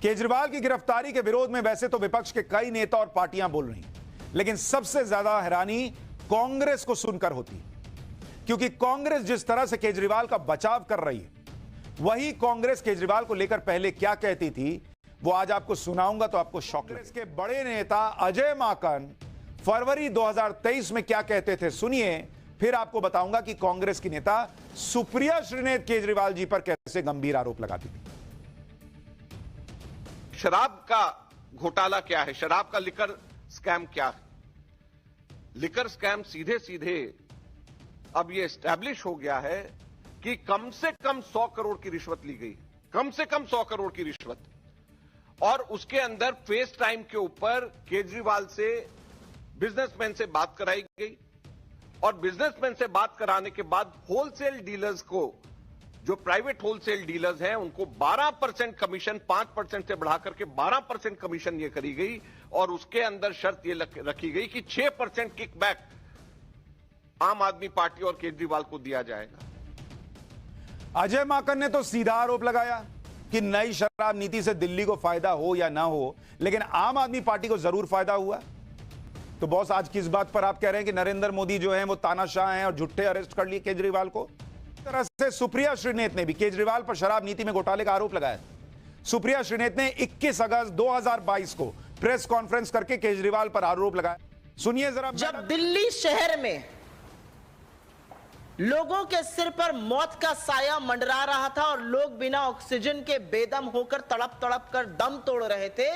केजरीवाल की गिरफ्तारी के विरोध में वैसे तो विपक्ष के कई नेता और पार्टियां बोल रही हैं, लेकिन सबसे ज्यादा हैरानी कांग्रेस को सुनकर होती है, क्योंकि कांग्रेस जिस तरह से केजरीवाल का बचाव कर रही है, वही कांग्रेस केजरीवाल को लेकर पहले क्या कहती थी, वो आज आपको सुनाऊंगा तो आपको शॉक लगेगा। इसके बड़े नेता अजय माकन फरवरी 2023 में क्या कहते थे, सुनिए, फिर आपको बताऊंगा कि कांग्रेस की नेता सुप्रिया श्रीनेत केजरीवाल जी पर कैसे गंभीर आरोप लगाती थी। शराब का घोटाला क्या है, शराब का लिकर स्कैम क्या है? लिकर स्कैम सीधे सीधे अब यह एस्टैब्लिश हो गया है कि कम से कम 100 करोड़ की रिश्वत ली गई, कम से कम 100 करोड़ की रिश्वत, और उसके अंदर फेस टाइम के ऊपर केजरीवाल से बिजनेसमैन से बात कराई गई, और बिजनेसमैन से बात कराने के बाद होलसेल डीलर्स को, जो प्राइवेट होलसेल डीलर्स हैं, उनको 12% कमीशन 5% से बढ़ाकर के 12% कमीशन ये करी गई, और उसके अंदर शर्त ये रखी गई कि 6% किकबैक आम आदमी पार्टी और केजरीवाल को दिया जाएगा। अजय माकन ने तो सीधा आरोप लगाया कि नई शराब नीति से दिल्ली को फायदा हो या ना हो, लेकिन आम आदमी पार्टी को जरूर फायदा हुआ। तो बॉस, आज किस बात पर आप कह रहे हैं कि नरेंद्र मोदी जो है वो तानाशाह हैं और झूठे अरेस्ट कर लिए केजरीवाल को? इस तरह से सुप्रिया श्रीनेत ने भी केजरीवाल पर शराब नीति में घोटाले का आरोप लगाया। सुप्रिया श्रीनेत ने 21 अगस्त 2022 को प्रेस कॉन्फ्रेंस करके केजरीवाल पर आरोप लगाया। सुनिए जरा। जब दिल्ली शहर में लोगों के सिर पर मौत का साया मंडरा रहा था और लोग बिना ऑक्सीजन के बेदम होकर तड़प तड़प कर दम तोड़ रहे थे,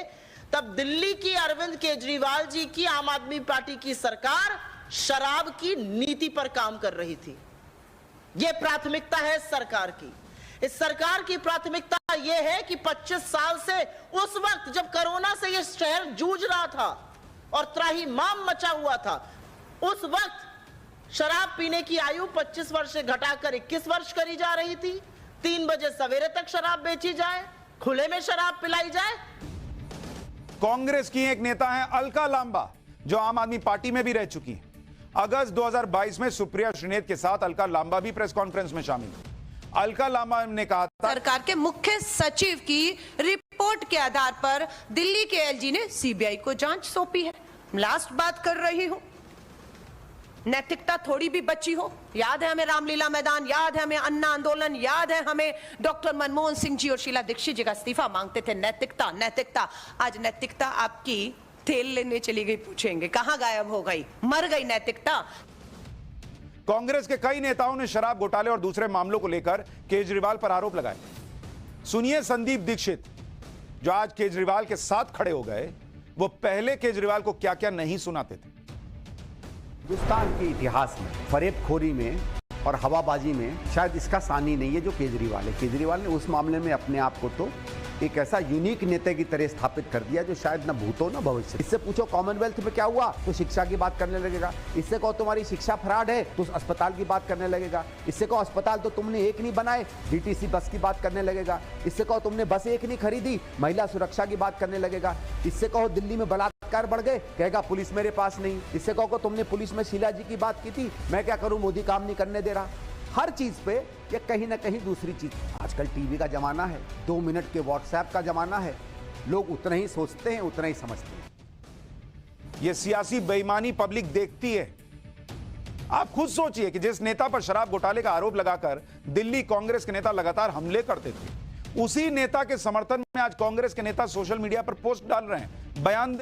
तब दिल्ली की अरविंद केजरीवाल जी की आम आदमी पार्टी की सरकार शराब की नीति पर काम कर रही थी। यह प्राथमिकता है सरकार की। इस सरकार की प्राथमिकता यह है कि 25 साल से, उस वक्त जब कोरोना से यह शहर जूझ रहा था और त्राहिमाम मचा हुआ था, उस वक्त शराब पीने की आयु 25 वर्ष से घटाकर 21 वर्ष करी जा रही थी। 3 बजे सवेरे तक शराब बेची जाए, खुले में शराब पिलाई जाए। कांग्रेस की एक नेता है अलका लांबा, जो आम आदमी पार्टी में भी रह चुकी है। अगस्त 2022 में सुप्रिया श्रीनेत के साथ अलका लांबा भी प्रेस कॉन्फ्रेंस में शामिल हुई। अलका लांबा ने कहा था, सरकार के मुख्य सचिव की रिपोर्ट के आधार पर दिल्ली के एलजी ने सीबीआई को जांच सौंपी है। लास्ट बात कर रही हूं, नैतिकता थोड़ी भी बची हो। याद है हमें रामलीला मैदान, याद है हमें अन्ना आंदोलन, याद है हमें डॉक्टर मनमोहन सिंह जी और शीला दीक्षित जी का इस्तीफा मांगते थे। नैतिकता नैतिकता, आज नैतिकता आपकी तेल लेने चली गई, पूछेंगे कहां गायब हो गई, मर गई नैतिकता। कांग्रेस के कई नेताओं ने शराब घोटाले और दूसरे मामलों को लेकर केजरीवाल पर आरोप लगाए। सुनिए संदीप दीक्षित, जो आज केजरीवाल के साथ खड़े हो गए, वो पहले केजरीवाल को क्या क्या नहीं सुनाते थे। हिंदुस्तान के इतिहास में फरेबखोरी में और हवाबाजी में शायद इसका सानी नहीं है जो केजरीवाल है। केजरीवाल ने उस मामले में अपने आप को तो एक ऐसा यूनिक नेता की तरह स्थापित कर दिया जो शायद न भूतो न भविष्य। इससे पूछो कॉमनवेल्थ में क्या हुआ, तो शिक्षा की बात करने लगेगा। इससे कहो तुम्हारी शिक्षा फ्रॉड है, तो अस्पताल की बात करने लगेगा। इससे कहो अस्पताल तो तुमने एक नहीं बनाए, डीटीसी बस की बात करने लगेगा। इससे कहो तुमने बस एक नहीं खरीदी, महिला सुरक्षा की बात करने लगेगा। इससे कहो दिल्ली में बलात्कार बढ़ गए, कहेगा पुलिस मेरे पास नहीं। इससे कहो तुमने पुलिस में शीला जी की बात की थी, मैं क्या करूं, मोदी काम नहीं करने दे रहा। हर चीज पे या कहीं ना कहीं दूसरी चीज। आजकल टीवी का जमाना है, 2 मिनट के व्हाट्सएप का जमाना है, लोग उतना ही सोचते हैं उतना ही समझते हैं। यह सियासी बेईमानी पब्लिक देखती है। आप खुद सोचिए कि जिस नेता पर शराब घोटाले का आरोप लगाकर दिल्ली कांग्रेस के नेता लगातार हमले करते थे, उसी नेता के समर्थन में आज कांग्रेस के नेता सोशल मीडिया पर पोस्ट डाल रहे हैं, बयान